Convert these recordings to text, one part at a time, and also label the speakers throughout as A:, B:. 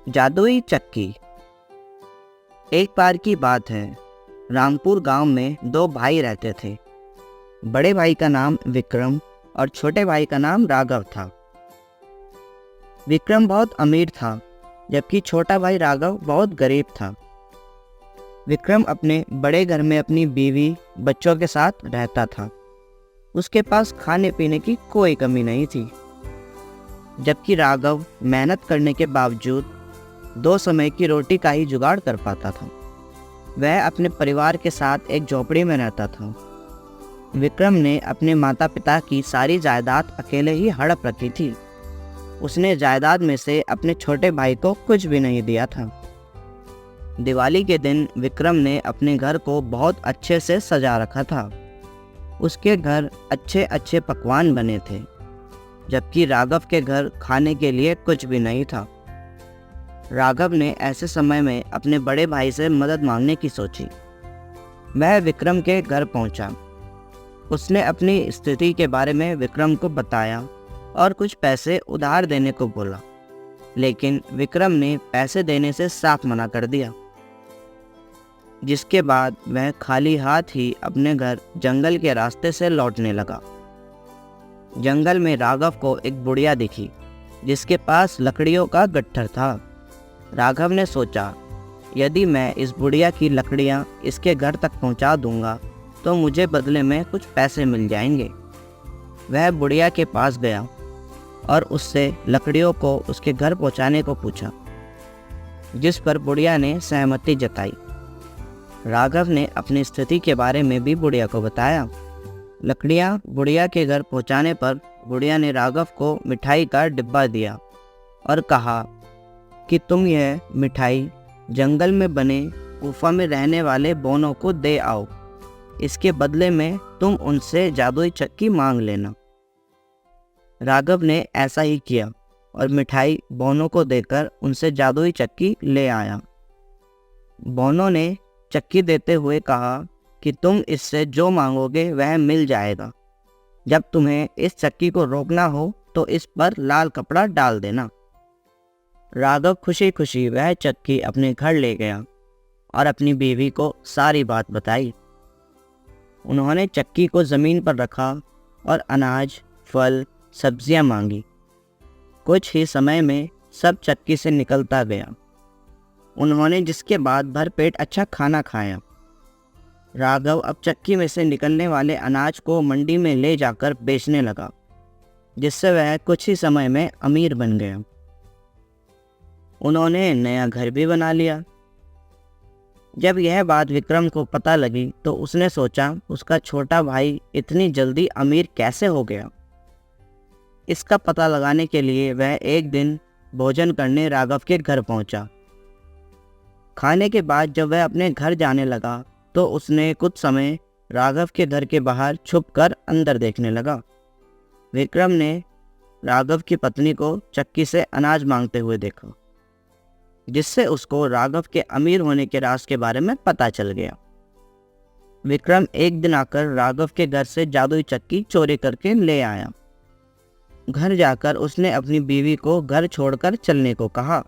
A: जादुई चक्की। एक बार की बात है, रामपुर गांव में दो भाई रहते थे। बड़े भाई का नाम विक्रम और छोटे भाई का नाम राघव था। विक्रम बहुत अमीर था, जबकि छोटा भाई राघव बहुत गरीब था। विक्रम अपने बड़े घर में अपनी बीवी बच्चों के साथ रहता था। उसके पास खाने पीने की कोई कमी नहीं थी, जबकि राघव मेहनत करने के बावजूद 2 समय की रोटी का ही जुगाड़ कर पाता था। वह अपने परिवार के साथ एक झोपड़ी में रहता था। विक्रम ने अपने माता पिता की सारी जायदाद अकेले ही हड़प रखी थी। उसने जायदाद में से अपने छोटे भाई को कुछ भी नहीं दिया था। दिवाली के दिन विक्रम ने अपने घर को बहुत अच्छे से सजा रखा था। उसके घर अच्छे अच्छे पकवान बने थे, जबकि राघव के घर खाने के लिए कुछ भी नहीं था। राघव ने ऐसे समय में अपने बड़े भाई से मदद मांगने की सोची। वह विक्रम के घर पहुंचा। उसने अपनी स्थिति के बारे में विक्रम को बताया और कुछ पैसे उधार देने को बोला, लेकिन विक्रम ने पैसे देने से साफ मना कर दिया। जिसके बाद वह खाली हाथ ही अपने घर जंगल के रास्ते से लौटने लगा। जंगल में राघव को एक बुढ़िया दिखी, जिसके पास लकड़ियों का गट्ठर था। राघव ने सोचा, यदि मैं इस बुढ़िया की लकड़ियाँ इसके घर तक पहुँचा दूंगा तो मुझे बदले में कुछ पैसे मिल जाएंगे। वह बुढ़िया के पास गया और उससे लकड़ियों को उसके घर पहुँचाने को पूछा, जिस पर बुढ़िया ने सहमति जताई। राघव ने अपनी स्थिति के बारे में भी बुढ़िया को बताया। लकड़ियाँ बुढ़िया के घर पहुँचाने पर बुढ़िया ने राघव को मिठाई का डिब्बा दिया और कहा कि तुम यह मिठाई जंगल में बने गुफा में रहने वाले बोनों को दे आओ। इसके बदले में तुम उनसे जादुई चक्की मांग लेना। राघव ने ऐसा ही किया और मिठाई बोनों को देकर उनसे जादुई चक्की ले आया। बोनों ने चक्की देते हुए कहा कि तुम इससे जो मांगोगे वह मिल जाएगा। जब तुम्हें इस चक्की को रोकना हो तो इस पर लाल कपड़ा डाल देना। राघव खुशी खुशी वह चक्की अपने घर ले गया और अपनी बीवी को सारी बात बताई। उन्होंने चक्की को ज़मीन पर रखा और अनाज, फल, सब्जियां मांगी। कुछ ही समय में सब चक्की से निकलता गया। उन्होंने जिसके बाद भरपेट अच्छा खाना खाया। राघव अब चक्की में से निकलने वाले अनाज को मंडी में ले जाकर बेचने लगा, जिससे वह कुछ ही समय में अमीर बन गया। उन्होंने नया घर भी बना लिया। जब यह बात विक्रम को पता लगी तो उसने सोचा, उसका छोटा भाई इतनी जल्दी अमीर कैसे हो गया। इसका पता लगाने के लिए वह एक दिन भोजन करने राघव के घर पहुंचा। खाने के बाद जब वह अपने घर जाने लगा तो उसने कुछ समय राघव के घर के बाहर छुपकर अंदर देखने लगा। विक्रम ने राघव की पत्नी को चक्की से अनाज मांगते हुए देखा, जिससे उसको राघव के अमीर होने के राज के बारे में पता चल गया। विक्रम एक दिन आकर राघव के घर से जादुई चक्की चोरी करके ले आया। घर जाकर उसने अपनी बीवी को घर छोड़कर चलने को कहा।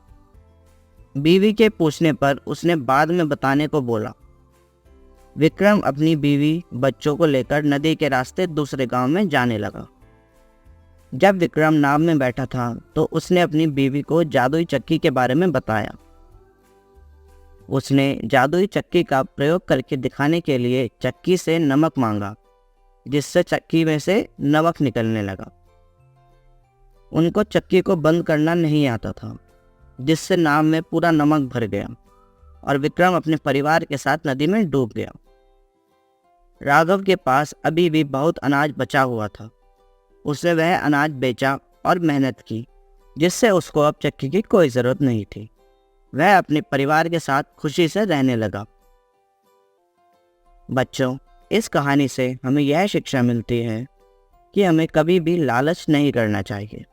A: बीवी के पूछने पर उसने बाद में बताने को बोला। विक्रम अपनी बीवी बच्चों को लेकर नदी के रास्ते दूसरे गांव में जाने लगा। जब विक्रम नाव में बैठा था तो उसने अपनी बीवी को जादुई चक्की के बारे में बताया। उसने जादुई चक्की का प्रयोग करके दिखाने के लिए चक्की से नमक मांगा, जिससे चक्की में से नमक निकलने लगा। उनको चक्की को बंद करना नहीं आता था, जिससे नाव में पूरा नमक भर गया और विक्रम अपने परिवार के साथ नदी में डूब गया। राघव के पास अभी भी बहुत अनाज बचा हुआ था। उसने वह अनाज बेचा और मेहनत की, जिससे उसको अब चक्की की कोई ज़रूरत नहीं थी। वह अपने परिवार के साथ खुशी से रहने लगा। बच्चों, इस कहानी से हमें यह शिक्षा मिलती है कि हमें कभी भी लालच नहीं करना चाहिए।